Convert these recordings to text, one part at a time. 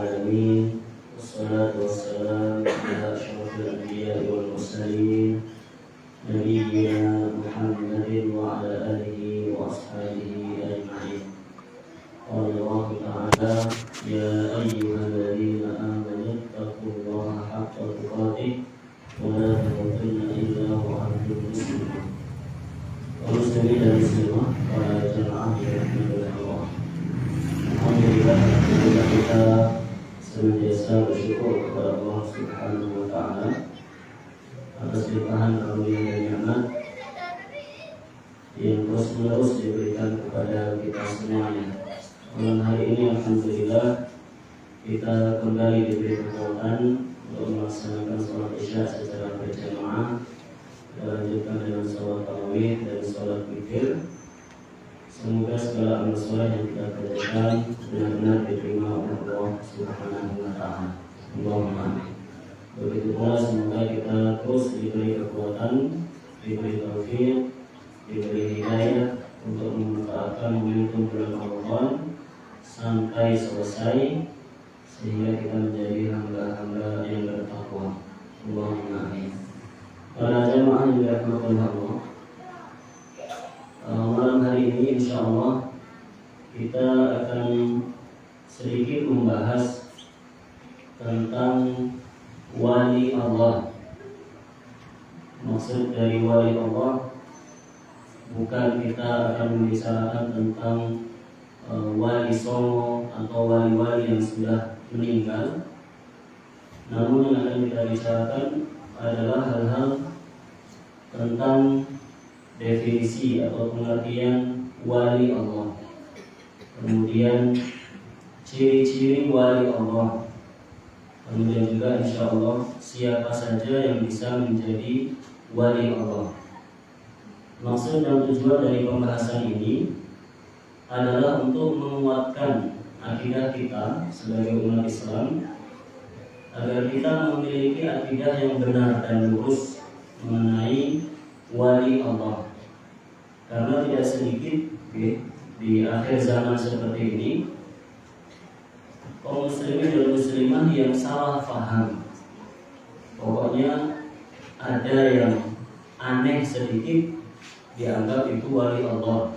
العالمين والصلاة والسلام على أشرف الأنبياء والمرسلين نبينا محمد وعلى آله وأصحابه أجمعين. قال الله تعالى: يا أيها الذين آمنوا اتقوا الله حق تقاته ولا تموتن إلا وأنتم مسلمون. Muslimin dan muslimah, para jemaah yang dirahmati Allah. Alhamdulillah, kita senantiasa bersyukur kepada Allah Subhanahu wa taala atas limpahan karunia dan nikmat yang terus-menerus diberikan kepada kita semuanya. Malam hari ini alhamdulillah kita kembali diberi kekuatan untuk melaksanakan sholat Isya secara berjamaah, dilanjutkan dengan sholat tarawih dan sholat witir. Semoga segala amal soleh yang kita kerjakan benar-benar diterima oleh Allah Subhanahu wa taala. Allahumma amin. Begitu pula semoga kita terus diberi kekuatan, diberi taufik, diberi hidayah untuk memanfaatkan momentum bulan Ramadan sampai selesai, sehingga kita menjadi hamba-hamba yang bertakwa. Allahumma amin. Para jemaah yang dirahmati Allah, malam hari ini insya Allah kita akan sedikit membahas tentang wali Allah. Maksud dari wali Allah bukan kita akan membicarakan tentang wali songo atau wali-wali yang sudah meninggal, namun yang akan kita bicarakan adalah hal-hal tentang definisi atau pengertian wali Allah, kemudian ciri-ciri wali Allah, kemudian juga insya Allah siapa saja yang bisa menjadi wali Allah. Maksud dan tujuan dari pembahasan ini adalah untuk menguatkan akidah kita sebagai umat Islam, agar kita memiliki akidah yang benar dan lurus mengenai wali Allah. Karena tidak sedikit di akhir zaman seperti ini kaum muslimin dan muslimah yang salah paham. Pokoknya ada yang aneh sedikit dianggap itu wali Allah.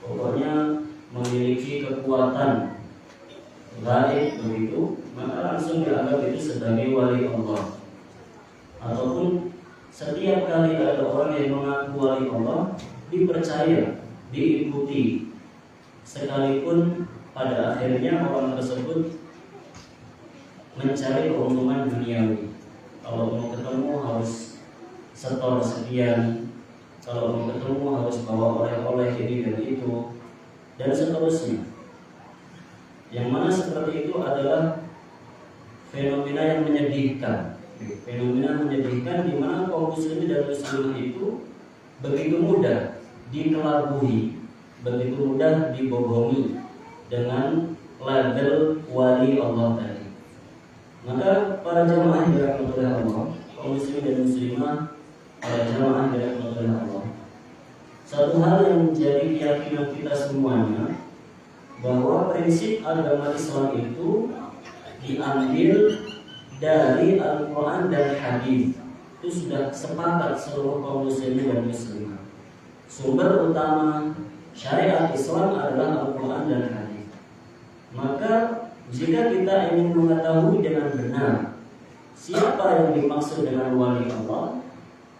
Pokoknya memiliki kekuatan gaib begitu, maka langsung dianggap itu sebagai wali Allah. Ataupun setiap kali ada orang yang mengaku wali Allah, dipercaya, diikuti, sekalipun pada akhirnya orang tersebut mencari keuntungan duniawi. Kalau mau ketemu harus setor sekian, kalau mau ketemu harus bawa oleh-oleh ini dan itu, dan seterusnya. Yang mana seperti itu adalah fenomena yang menyedihkan. Fenomena menyedihkan di mana kaum muslimin dan muslimah itu begitu mudah dikelabui, begitu mudah dibohongi dengan label wali Allah tadi. Maka para jemaah yang dirahmati Allah, kaum muslimin dan muslimah, para jemaah yang dirahmati Allah, satu hal yang menjadi keyakinan kita semuanya, bahwa prinsip agama Islam itu diambil dari Al-Quran dan Hadis. Itu sudah sepakat seluruh kaum muslimin dan muslimah. Sumber utama syariat Islam adalah Al-Quran dan Hadis. Maka jika kita ingin mengetahui dengan benar siapa yang dimaksud dengan wali Allah,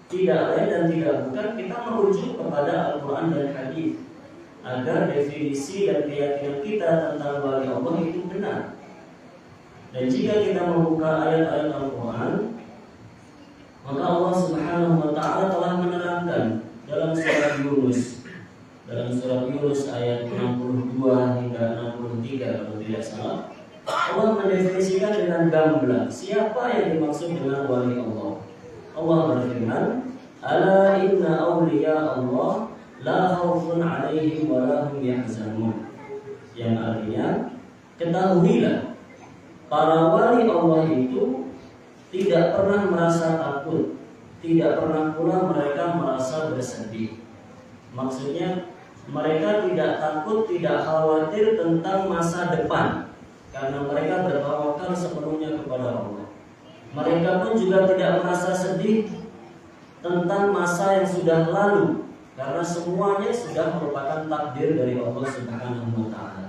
tidak lain dan tidak bukan kita merujuk kepada Al-Quran dan Hadis, agar definisi dan keyakinan kita tentang wali Allah itu benar. Dan jika kita membuka ayat-ayat Al-Quran, maka Allah Subhanahu wa ta'ala telah menerangkan dalam surat Yunus, ayat 62 hingga 63 kalau tidak salah, Allah mendefinisikan dengan gamblang siapa yang dimaksud dengan wali Allah. Allah berfirman, "Ala inna awliya Allah la khaufun 'alaihim wa la hum yahzanun." Yang artinya, ketahuilah para wali Allah itu tidak pernah merasa takut, tidak pernah pula mereka merasa bersedih. Maksudnya mereka tidak takut, tidak khawatir tentang masa depan, karena mereka berpegang kepada Allah. Mereka pun juga tidak merasa sedih tentang masa yang sudah lalu, karena semuanya sudah merupakan takdir dari Allah Subhanahu wa ta'ala.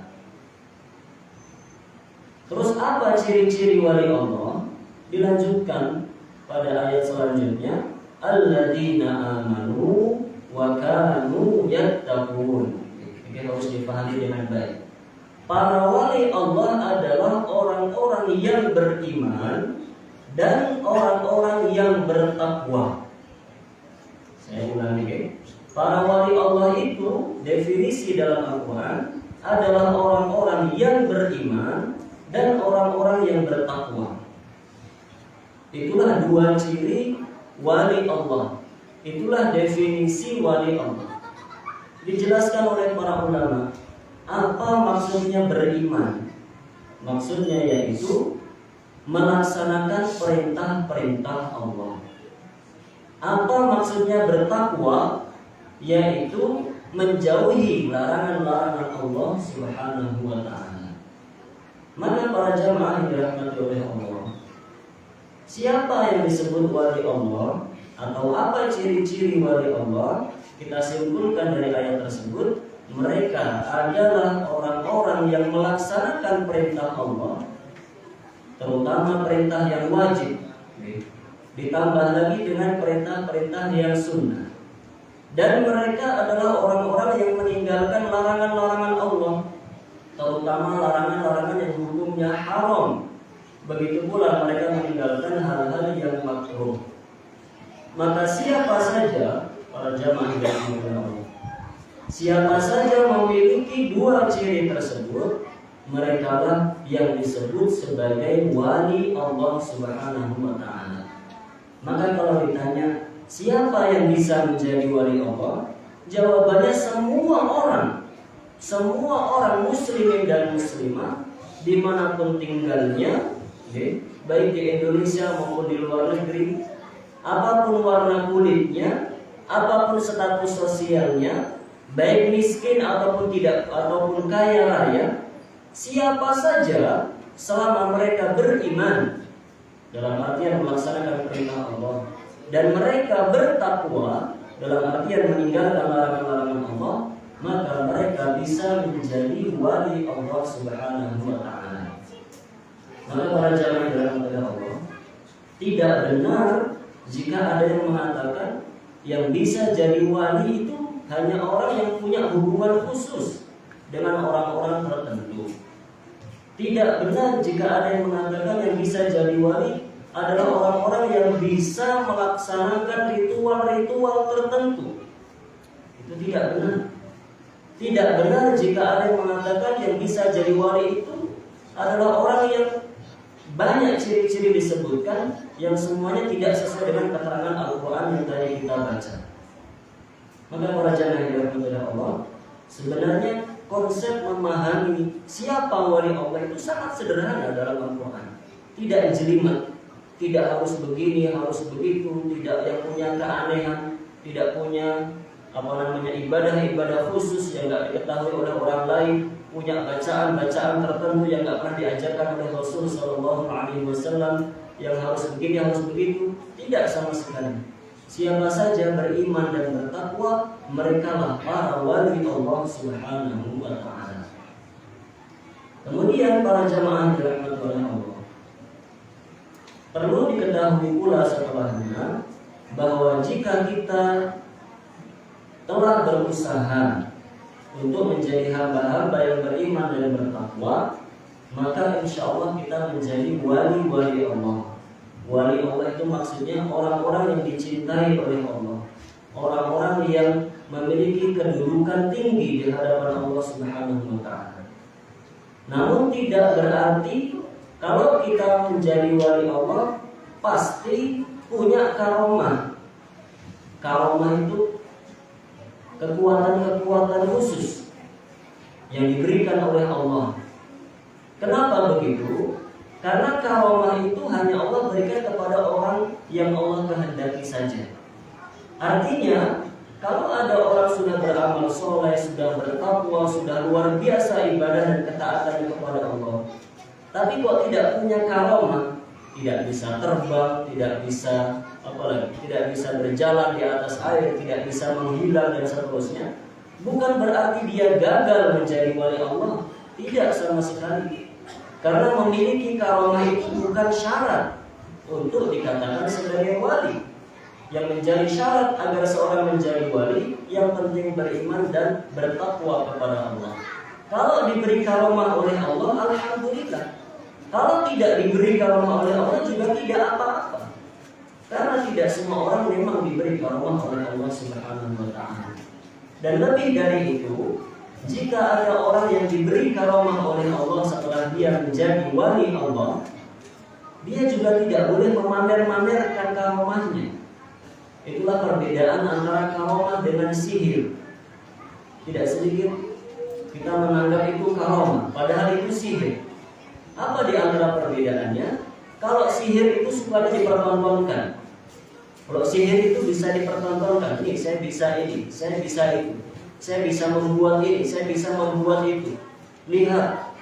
Terus apa ciri-ciri wali Allah? Dilanjutkan pada ayat selanjutnya, alladzina amanu wa kanu yattaqun. Ini harus dipahami dengan baik. Para wali Allah adalah orang-orang yang beriman dan orang-orang yang bertakwa. Saya ulangi, para wali Allah itu definisi dalam Al-Quran adalah orang-orang yang beriman dan orang-orang yang bertakwa. Itulah dua ciri wali Allah. Itulah definisi wali Allah. Dijelaskan oleh para ulama. Apa maksudnya beriman? Maksudnya yaitu melaksanakan perintah-perintah Allah. Apa maksudnya bertakwa? Yaitu menjauhi larangan-larangan Allah Subhanahu wa ta'ala. Mana para jamaah yang dirahmati oleh Allah? Siapa yang disebut wali Allah? Atau apa ciri-ciri wali Allah? Kita simpulkan dari ayat tersebut, mereka adalah orang-orang yang melaksanakan perintah Allah, terutama perintah yang wajib, ditambah lagi dengan perintah-perintah yang sunnah. Dan mereka adalah orang-orang yang meninggalkan larangan-larangan Allah, terutama larangan-larangan yang hukumnya haram. Begitu pula mereka meninggalkan hal-hal yang makruh. Maka siapa saja para jamaah yang dimuliakan Allah, siapa saja memiliki dua ciri tersebut, mereka lah yang disebut sebagai wali Allah Subhanahu wa ta'ala. Maka kalau ditanya siapa yang bisa menjadi wali Allah, jawabannya semua orang muslimin dan muslimah dimanapun tinggalnya, baik di Indonesia maupun di luar negeri, apapun warna kulitnya, apapun status sosialnya, baik miskin ataupun tidak, ataupun kaya raya, siapa saja selama mereka beriman, dalam artian melaksanakan perintah Allah, dan mereka bertakwa, dalam artian meninggalkan larangan-larangan Allah, maka mereka bisa menjadi wali Allah Subhanahu wa ta'ala. Maka para jamaah dirahmati Allah, tidak benar jika ada yang mengatakan yang bisa jadi wali itu hanya orang yang punya hubungan khusus dengan orang-orang tertentu. Tidak benar jika ada yang mengatakan yang bisa jadi wali adalah orang-orang yang bisa melaksanakan ritual-ritual tertentu. Itu tidak benar. Tidak benar jika ada yang mengatakan yang bisa jadi wali itu adalah orang yang banyak ciri-ciri disebutkan yang semuanya tidak sesuai dengan keterangan Al-Quran yang tadi kita baca. Maka para jamaah yang dirahmati oleh Allah, sebenarnya konsep memahami siapa wali Allah itu sangat sederhana dalam Al-Quran. Tidak jelimet, tidak harus begini, harus begitu, tidak yang punya keanehan, tidak punya ibadah-ibadah khusus yang tidak diketahui oleh orang lain, punya bacaan-bacaan tertentu yang tidak pernah diajarkan oleh Rasul Sallallahu Alaihi Wasallam, yang harus begini, harus begitu. Tidak sama sekali. Siapa saja beriman dan bertakwa, mereka lah para wali Allah Subhanahu wa ta'ala. Kemudian para jamaah dirahmati oleh Allah, perlu diketahui pula setelahnya bahwa jika kita telah berusaha untuk menjadi hamba-hamba yang beriman dan bertakwa, maka insya Allah kita menjadi wali-wali Allah. Wali Allah itu maksudnya orang-orang yang dicintai oleh Allah, orang-orang yang memiliki kedudukan tinggi di hadapan Allah Subhanahu wa ta'ala. Namun tidak berarti kalau kita menjadi wali Allah pasti punya karomah. Karomah itu kekuatan-kekuatan khusus yang diberikan oleh Allah. Kenapa begitu? Karena karomah itu hanya Allah berikan kepada orang yang Allah kehendaki saja. Artinya, kalau ada orang sudah beramal soleh, sudah bertakwa, sudah luar biasa ibadah dan ketaatannya kepada Allah, tapi kok tidak punya karomah, tidak bisa terbang, tidak bisa apalagi, tidak bisa berjalan di atas air, tidak bisa menghilang dan seterusnya, bukan berarti dia gagal menjadi wali Allah. Tidak sama sekali. Karena memiliki karomah itu bukan syarat untuk dikatakan sebagai wali. Yang menjadi syarat agar seorang menjadi wali, yang penting beriman dan bertakwa kepada Allah. Kalau diberi karomah oleh Allah, alhamdulillah. Kalau tidak diberi karomah oleh Allah juga tidak apa-apa. Karena tidak semua orang memang diberi karomah oleh Allah Subhanahu wa taala. Dan lebih dari itu, jika ada orang yang diberi karomah oleh Allah setelah dia menjadi wali Allah, dia juga tidak boleh memamer-mamerkan karomahnya. Itulah perbedaan antara karomah dengan sihir. Tidak sedikit kita menganggap itu karomah, padahal itu sihir. Apa di antara perbedaannya? Kalau sihir itu suka dipertontonkan. Kalau sihir itu bisa dipertontonkan. Ini saya bisa ini, saya bisa itu, saya bisa membuat ini, saya bisa membuat itu. Lihat,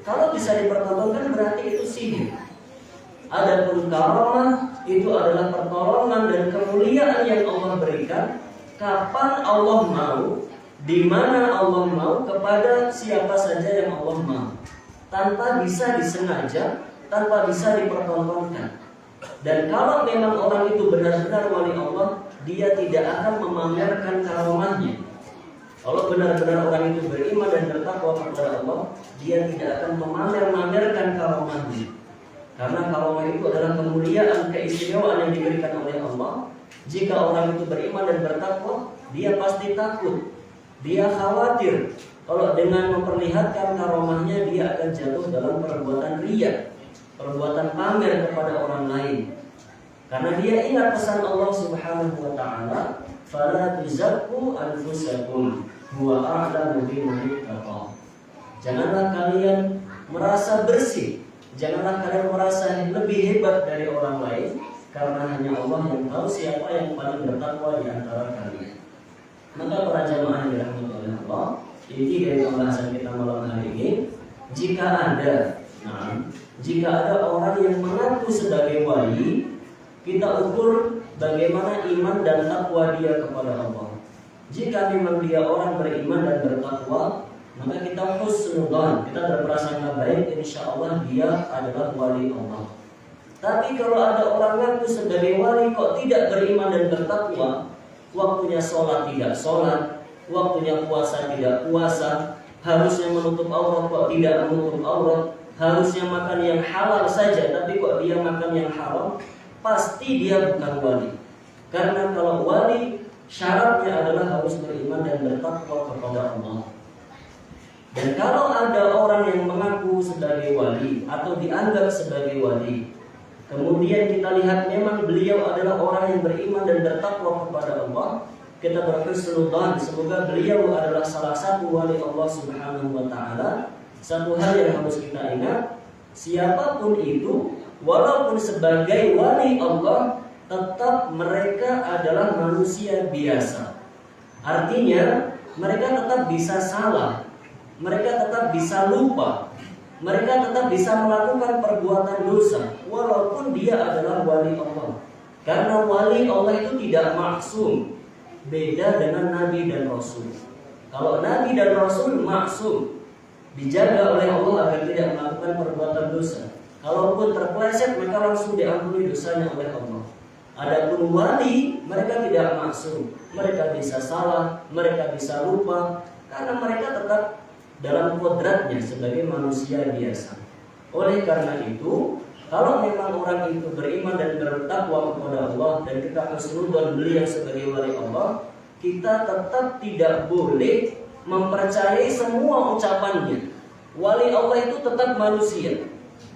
kalau bisa dipertontonkan berarti itu sihir. Adapun karomah itu adalah pertolongan dan kemuliaan yang Allah berikan kapan Allah mau, di mana Allah mau, kepada siapa saja yang Allah mau, tanpa bisa disengaja, tanpa bisa dipertontonkan. Dan kalau memang orang itu benar-benar wali Allah, dia tidak akan memamerkan karomahnya. Kalau benar-benar orang itu beriman dan bertakwa kepada Allah, dia tidak akan memamer-mamerkan karomahnya. Karena karomah itu adalah kemuliaan, keistimewaan yang diberikan oleh Allah. Jika orang itu beriman dan bertakwa, dia pasti takut, dia khawatir kalau dengan memperlihatkan karomahnya dia akan jatuh dalam perbuatan riya, perbuatan pamer kepada orang lain. Karena dia ingat pesan Allah Subhanahu wa taala, "Fala tuzakku anfusakum huwa a'lamu biman ittaqa." Janganlah kalian merasa bersih, janganlah kalian merasa lebih hebat dari orang lain, karena hanya Allah yang tahu siapa yang paling bertakwa di antara kalian. Maka para jamaah yang dirahmati oleh Allah, inti dari pembahasan kita malam hari ini, jika ada orang yang mengaku sebagai wali, kita ukur bagaimana iman dan takwa dia kepada Allah. Jika memang dia orang beriman dan bertakwa, maka kita husnudzan, kita berprasangka baik, insya Allah dia adalah wali Allah. Tapi kalau ada orang ngaku sebagai wali kok tidak beriman dan bertakwa, waktunya sholat tidak sholat, waktunya puasa tidak puasa, harusnya menutup aurat kok tidak menutup aurat, harusnya makan yang halal saja tapi kok dia makan yang haram, pasti dia bukan wali. Karena kalau wali syaratnya adalah harus beriman dan bertakwa kepada Allah. Dan kalau ada orang yang mengaku sebagai wali atau dianggap sebagai wali, kemudian kita lihat memang beliau adalah orang yang beriman dan bertakwa kepada Allah, kita berhusnudzan semoga beliau adalah salah satu wali Allah Subhanahu wa taala. Satu hal yang harus kita ingat, siapapun itu, walaupun sebagai wali Allah, tetap mereka adalah manusia biasa. Artinya mereka tetap bisa salah, mereka tetap bisa lupa, mereka tetap bisa melakukan perbuatan dosa walaupun dia adalah wali Allah. Karena wali Allah itu tidak maksum, beda dengan Nabi dan Rasul. Kalau Nabi dan Rasul maksum, dijaga oleh Allah agar tidak melakukan perbuatan dosa. Kalaupun terpeleset maka langsung diampuni dosanya oleh Allah. Adapun wali, mereka tidak maksum, mereka bisa salah, mereka bisa lupa, karena mereka tetap dalam kodratnya sebagai manusia biasa. Oleh karena itu, kalau memang orang itu beriman dan bertakwa kepada Allah dan kita husnudzan beliau sebagai wali Allah, kita tetap tidak boleh mempercayai semua ucapannya. Wali Allah itu tetap manusia.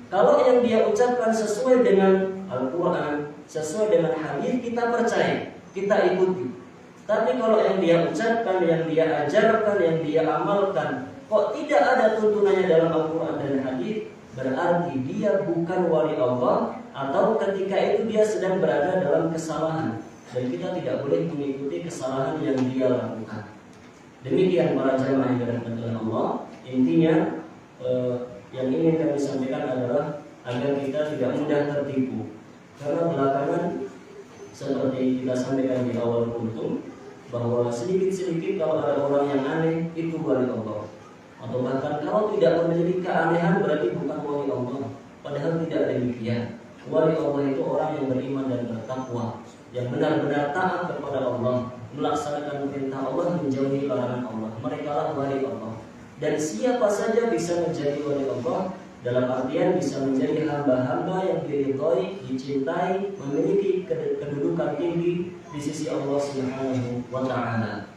Kalau yang dia ucapkan sesuai dengan Al-Quran, sesuai dengan hadis, kita percaya, kita ikuti. Tapi kalau yang dia ucapkan, yang dia ajarkan, yang dia amalkan, kok tidak ada tuntunannya dalam Al-Quran dan hadis, berarti dia bukan wali Allah, atau ketika itu dia sedang berada dalam kesalahan, dan kita tidak boleh mengikuti kesalahan yang dia lakukan. Demikian para jamaah yang dirahmati Allah. Intinya yang ingin kami sampaikan adalah agar kita tidak mudah tertipu. Karena belakangan seperti kita sampaikan di awal kultum, bahwa sedikit-sedikit kalau ada orang yang aneh itu wali Allah, atau bahkan kalau tidak memiliki keanehan berarti bukan wali Allah. Padahal tidak demikian. Wali Allah itu orang yang beriman dan bertakwa, yang benar-benar taat kepada Allah, melaksanakan perintah Allah, menjauhi larangan Allah. Mereka lah wali Allah. Dan siapa saja bisa menjadi wali Allah, dalam artian bisa menjadi hamba-hamba yang diridhoi, dicintai, memiliki kedudukan tinggi di sisi Allah Subhanahu wa Ta'ala.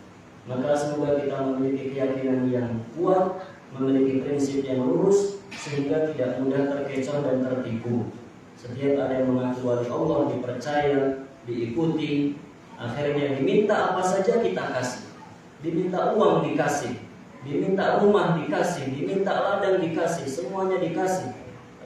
Maka semoga kita memiliki keyakinan yang kuat, memiliki prinsip yang lurus, sehingga tidak mudah terkecoh dan tertipu. Setiap ada yang mengaku wali Allah, dipercaya, diikuti, akhirnya diminta apa saja kita kasih. Diminta uang dikasih, diminta rumah dikasih, diminta ladang dikasih, semuanya dikasih,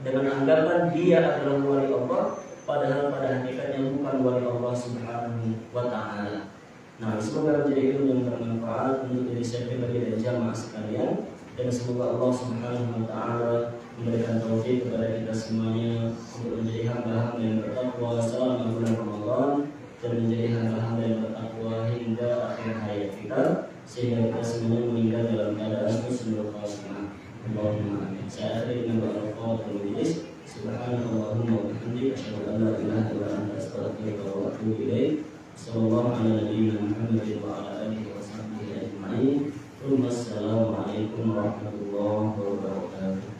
dengan anggapan dia adalah wali Allah, padahal pada hakikatnya bukan wali Allah Subhanahu wa Ta'ala. Nah, semoga menjadi ilmu yang bermanfaat untuk diri saya pribadi dan jamaah sekalian, dan semoga Allah Subhanahu wa Ta'ala memberikan taufik kepada kita semuanya untuk menjadi hamba-hamba yang bertakwa selama bulan Ramadan, dan menjadi hamba-hamba yang bertakwa hingga akhir hayat kita, sehingga kita semuanya meninggal dalam keadaan husnul khatimah. Allahumma amin. Saya akhiri dengan doa qafaratul majlis. Subhanallahumma wa bihamdika asyhadu an la ilaha illa anta astaghfiruka wa atubu ilaik. Sallallahu ala nabiyyina Muhammadin wa ala alihi wa sahbihi ajma'in. Assalamualaikum warahmatullahi wabarakatuh.